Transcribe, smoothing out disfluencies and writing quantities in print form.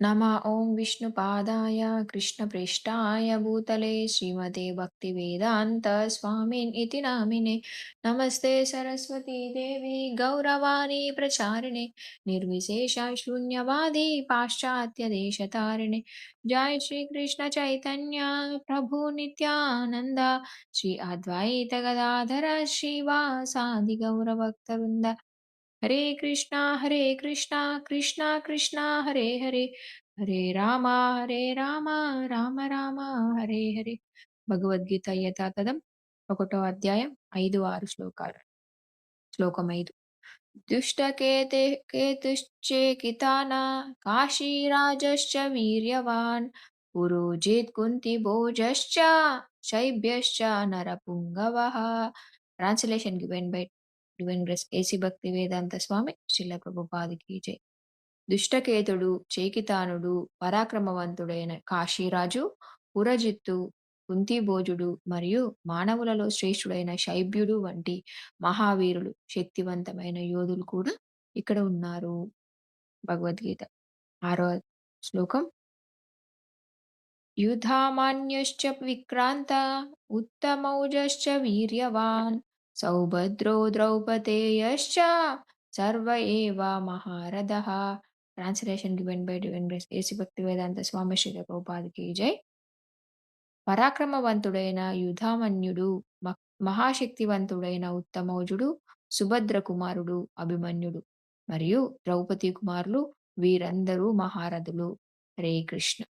नमः ॐ विष्णुपादाय कृष्णप्रेष्ठाय भूतले श्रीमते भक्तिवेदान्त स्वामिन् इति नामिने नमस्ते सरस्वती देवी गौरवाणी प्रचारिणे निर्विशेषा शून्यवादी पाश्चात्यदेशतारिणे जय श्री कृष्ण चैतन्य प्रभु नित्यानंद श्री अद्वैत गदाधर श्रीवासादि गौरभक्तवृंद हरे कृष्णा कृष्णा कृष्णा हरे हरे हरे రామ రామ రామ హరే హరే భగవద్గీత యథాతథం 1వ అధ్యాయం 5-6 శ్లోకాలు. శ్లోకం 5. దుష్టకేతే కేతుశ్చేకితానా కాశీరాజశ్చ వీర్యవాన్ పురోజిత్ కుంతిభోజశ్చ శైభ్యశ్చ నరపుంగవః. Translation given by divine grace A C Bhaktivedanta స్వామి శ్రీల ప్రభుపాదికి జై. దుష్టకేతుడు, చేకితానుడు, పరాక్రమవంతుడైన కాశీరాజు, పురజిత్తు, కుంతిభోజుడు మరియు మానవులలో శ్రేష్ఠుడైన శైబ్యుడు వంటి మహావీరులు, శక్తివంతమైన యోధులు కూడా ఇక్కడ ఉన్నారు. భగవద్గీత 6వ శ్లోకం. యుధామాన్యశ్చ విక్రాంత ఉత్తమౌజశ్చ వీర్యవాన్ సౌభద్రో ద్రౌపదేయశ్చ సర్వ ఏవ మహారథః. Translation given by divine grace A C Bhaktivedanta స్వామి శ్రీల ప్రభుపాదికి జై. పరాక్రమవంతుడైన యుధామన్యుడు, మహాశక్తివంతుడైన ఉత్తమౌజుడు, సుభద్ర కుమారుడు అభిమన్యుడు మరియు ద్రౌపది కుమారులు వీరందరూ మహారథులు. హరే కృష్ణ.